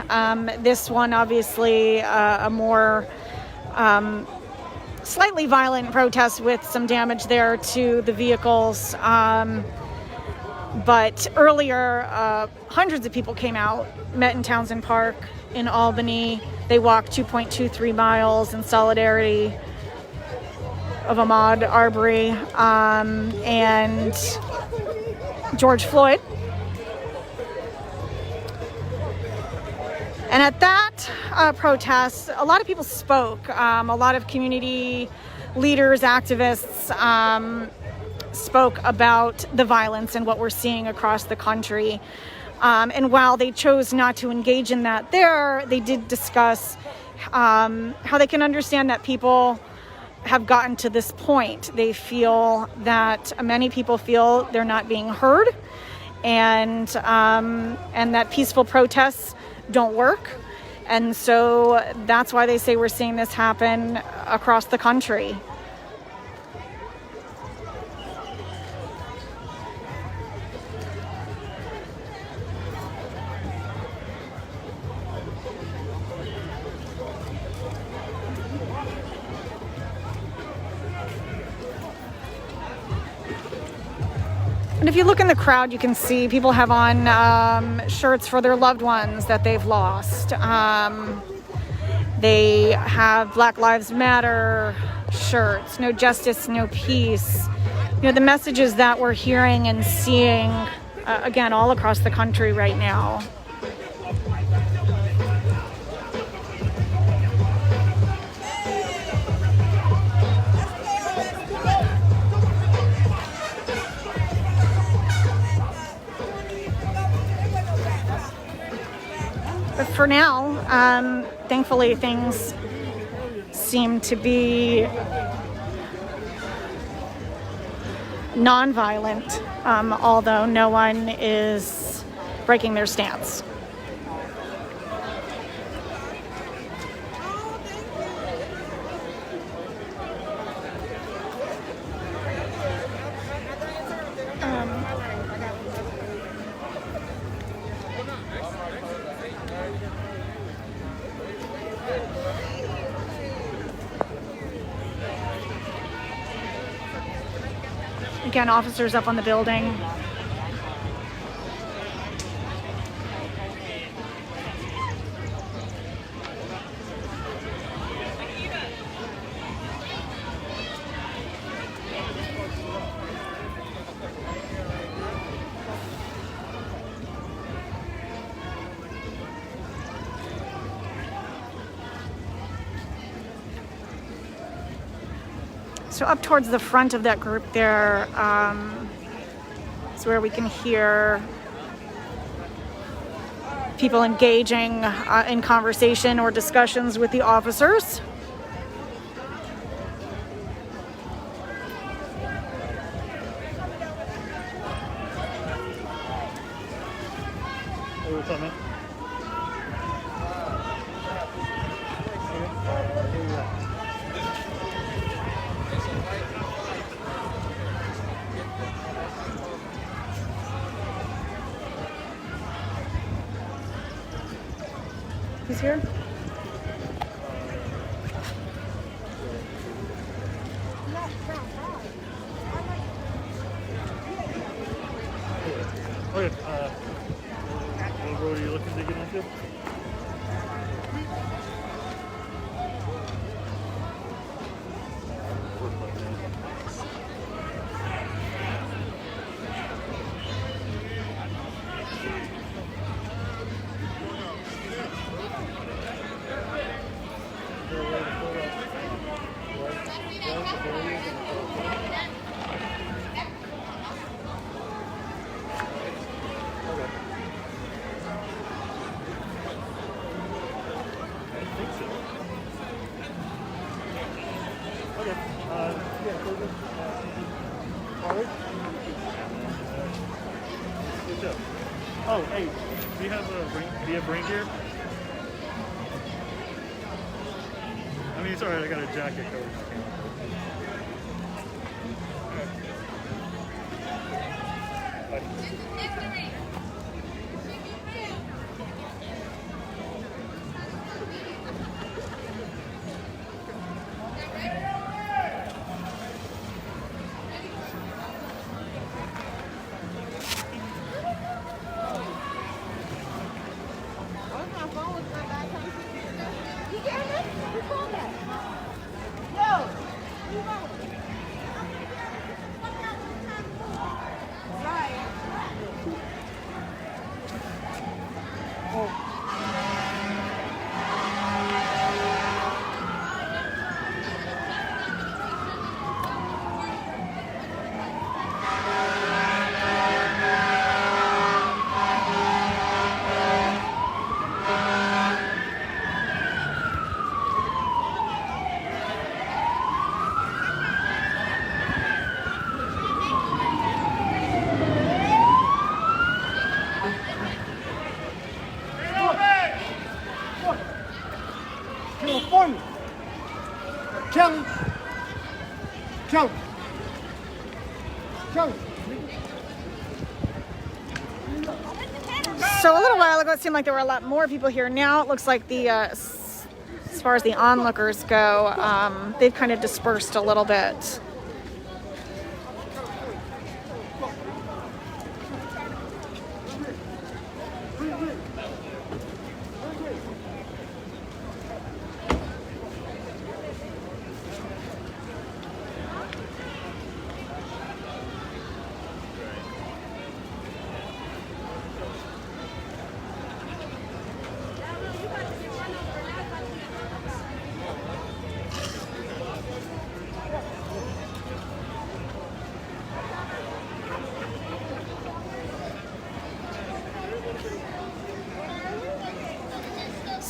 This one obviously a more slightly violent protest with some damage there to the vehicles. But earlier, hundreds of people came out, met in Townsend Park in Albany. They walked 2.23 miles in solidarity of Ahmaud Arbery and George Floyd. And at that protest, a lot of people spoke. A lot of community leaders, activists spoke about the violence and what we're seeing across the country. And while they chose not to engage in that there, they did discuss how they can understand that people have gotten to this point. They feel that many people feel they're not being heard, and that peaceful protests don't work. And so that's why they say we're seeing this happen across the country. And if you look in the crowd, you can see people have on shirts for their loved ones that they've lost. They have Black Lives Matter shirts, no justice, no peace. You know, the messages that we're hearing and seeing, again, all across the country right now. But for now, thankfully, things seem to be non-violent, although no one is breaking their stance. Again, officers up on the building. So up towards the front of that group there is where we can hear people engaging in conversation or discussions with the officers. Hey, what's up, man? He's here. Okay, what road are you looking to get into? Oh, hey, do you have rain gear? I mean, it's alright, I got a jacket covered. So a little while ago, it seemed like there were a lot more people here. Now it looks like the, as far as the onlookers go, they've kind of dispersed a little bit.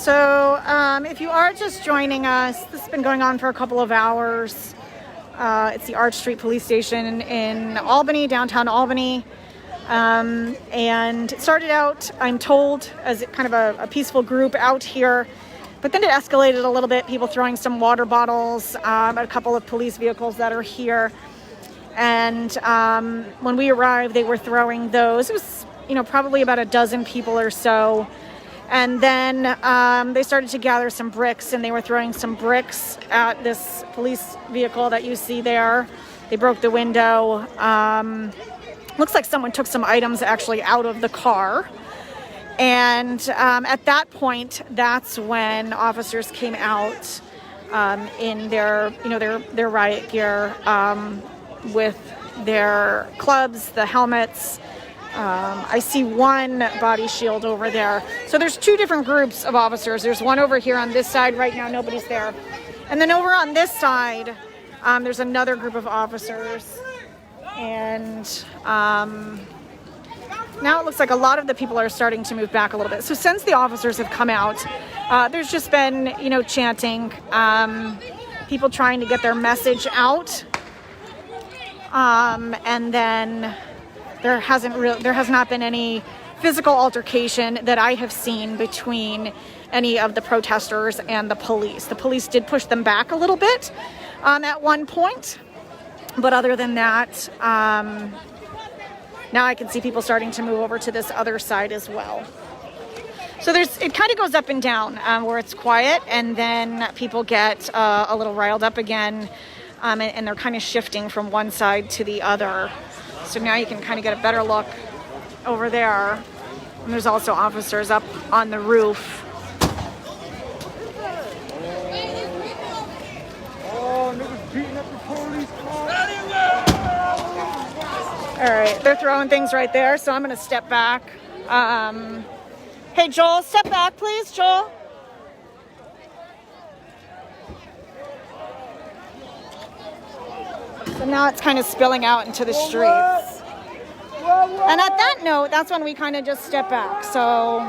So if you are just joining us, this has been going on for a couple of hours. It's the Arch Street Police Station in Albany, downtown Albany. And it started out, I'm told, as kind of a peaceful group out here. But then it escalated a little bit, people throwing some water bottles at a couple of police vehicles that are here. And when we arrived, they were throwing those. It was, probably about a dozen people or so. And then they started to gather some bricks, and they were throwing some bricks at this police vehicle that you see there. They broke the window. Looks like someone took some items actually out of the car. And at that point, that's when officers came out in their riot gear with their clubs, the helmets. I see one body shield over there. So there's two different groups of officers. There's one over here on this side. Right now, nobody's there. And then over on this side, there's another group of officers. And now it looks like a lot of the people are starting to move back a little bit. So since the officers have come out, there's just been, chanting, people trying to get their message out. And then there has not been any physical altercation that I have seen between any of the protesters and the police. The police did push them back a little bit at one point. But other than that, now I can see people starting to move over to this other side as well. So it kind of goes up and down where it's quiet, and then people get a little riled up again, and they're kind of shifting from one side to the other. So now you can kind of get a better look over there. And there's also officers up on the roof. Oh, niggas beating up the police car. All right, they're throwing things right there, so I'm going to step back. Hey, Joel, step back, please, Joel. So now it's kind of spilling out into the streets. And at that note, that's when we kind of just step back. So,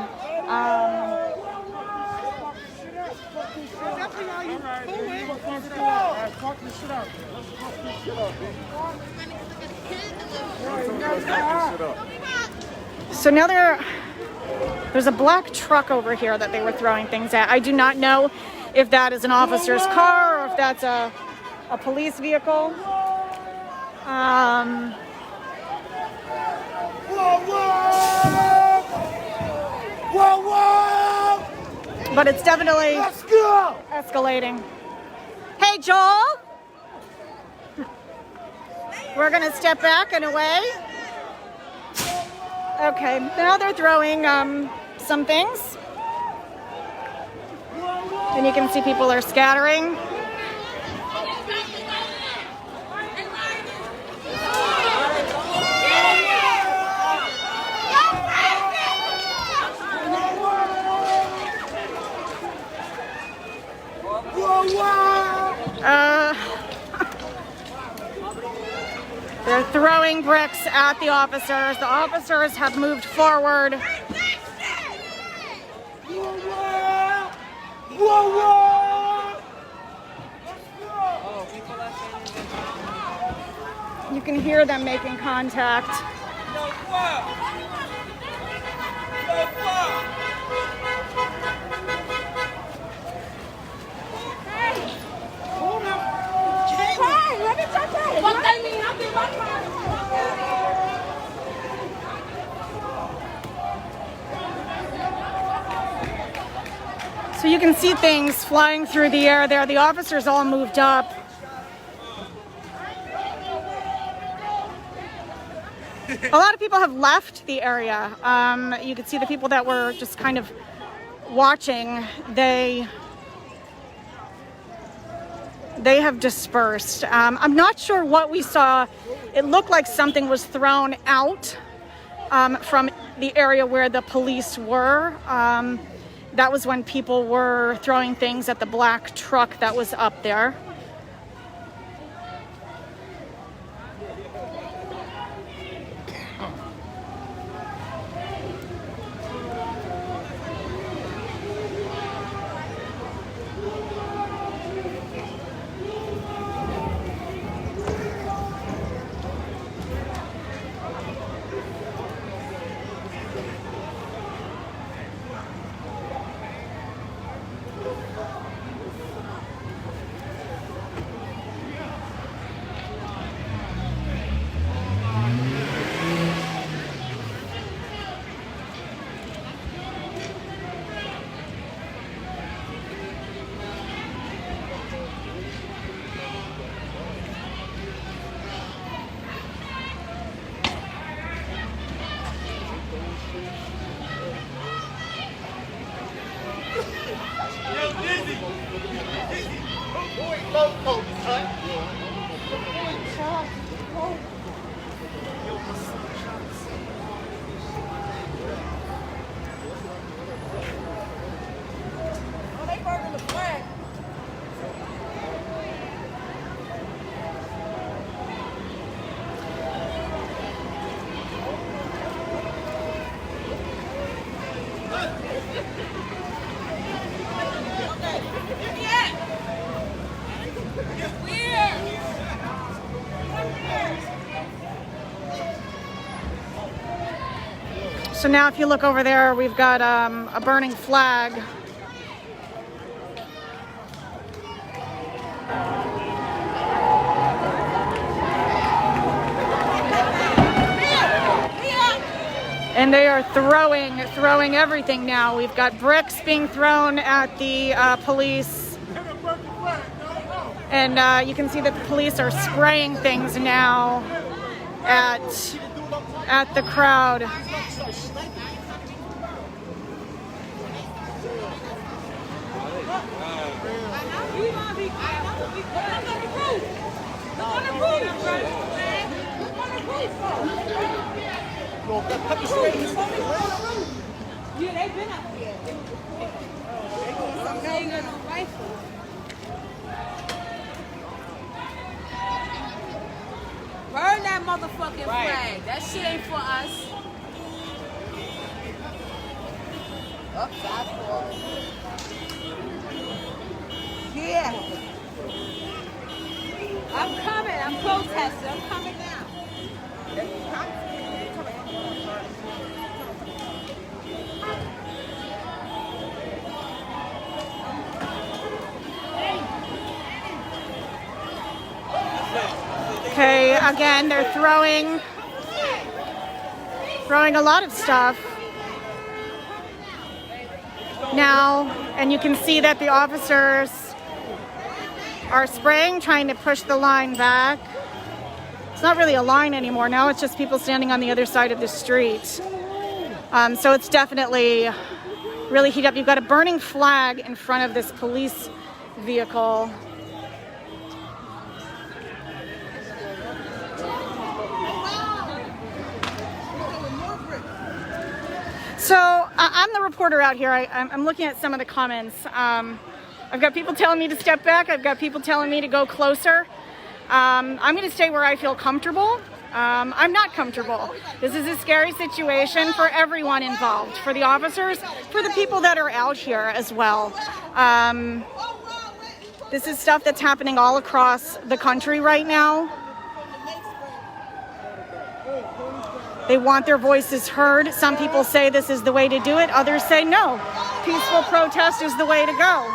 so now there's a black truck over here that they were throwing things at. I do not know if that is an officer's car or if that's a police vehicle. But it's definitely escalating. Hey, Joel. We're going to step back and away. Okay, now they're throwing some things. And you can see people are scattering. They're throwing bricks at the officers. The officers have moved forward. You can hear them making contact. So you can see things flying through the air there. The officers all moved up. A lot of people have left the area. You can see the people that were just kind of watching, they have dispersed. I'm not sure what we saw. It looked like something was thrown out from the area where the police were. That was when people were throwing things at the black truck that was up there. they burning the flag. So now if you look over there, we've got a burning flag. And they are throwing everything now. We've got bricks being thrown at the police. And you can see that the police are spraying things now at the crowd. Yeah, they've been up here. They ain't got no rifle. Burn that motherfucking flag. That shit ain't for us. Upside forward. Yeah. I'm coming. I'm protesting. I'm coming now. Okay, again, they're throwing a lot of stuff now, and you can see that the officers are spraying, trying to push the line back. It's not really a line anymore. Now it's just people standing on the other side of the street. So it's definitely really heated up. You've got a burning flag in front of this police vehicle. So I'm the reporter out here. I'm looking at some of the comments. I've got people telling me to step back. I've got people telling me to go closer. I'm going to stay where I feel comfortable. I'm not comfortable. This is a scary situation for everyone involved, for the officers, for the people that are out here as well. This is stuff that's happening all across the country right now. They want their voices heard. Some people say this is the way to do it. Others say no. Peaceful protest is the way to go.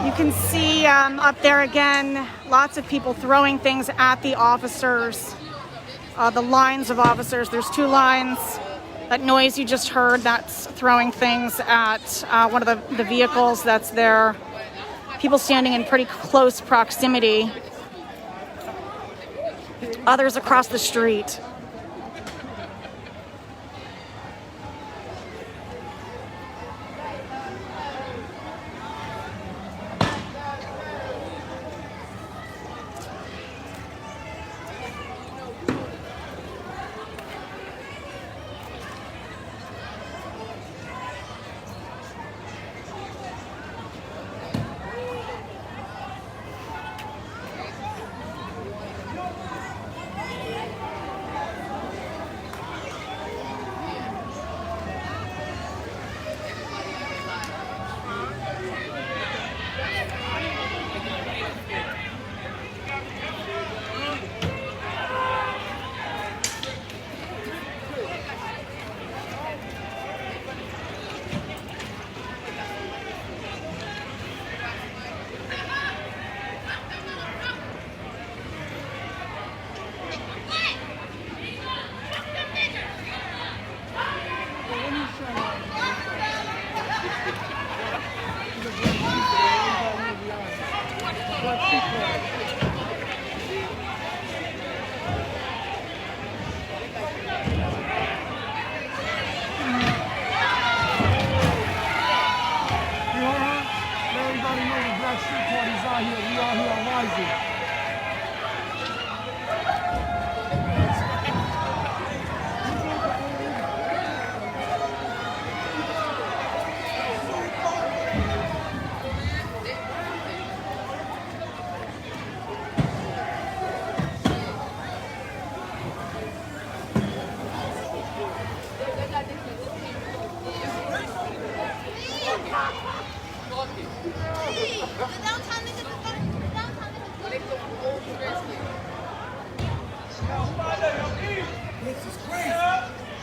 You can see up there again, lots of people throwing things at the officers, the lines of officers. There's two lines. That noise you just heard, that's throwing things at one of the vehicles that's there. People standing in pretty close proximity. Others across the street.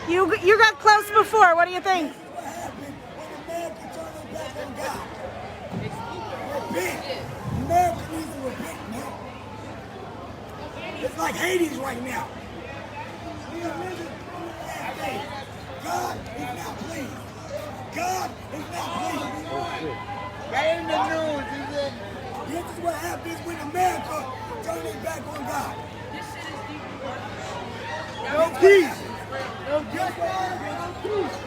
You got close before. What do you think? What happened when America turned their back on God? Repent. America needs to repent, man. It's like Hades right now. We are living in the last days. God is not pleased. God is not pleased. Right in the news, is it? This is what happens when America turns its back on God. No peace. No peace.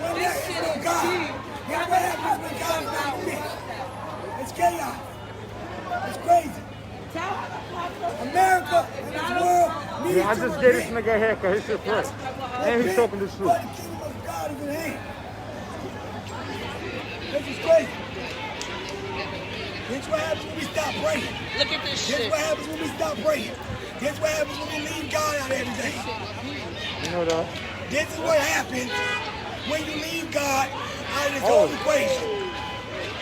When that is on God. Guess what happens when God is not pleased? It's chaos. It's crazy. America and this world needs Yeah, I to just gave this repent. nigga a haircut. His shit fresh. And he's talking the truth. But the kingdom of God is in hand. This is crazy. This what happens when we stop praying. Look at this This shit. what happens when we stop praying. This what happens when we leave God out of everything. You know that? This is what happens when you leave God out of this whole equation.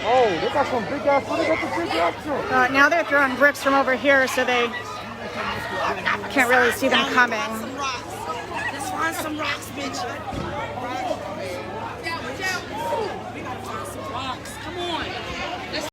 Oh, they got some big ass. What they got the big ass truck? Now they're throwing bricks from over here, so they can't really see them coming. Let's find some rocks, bitch.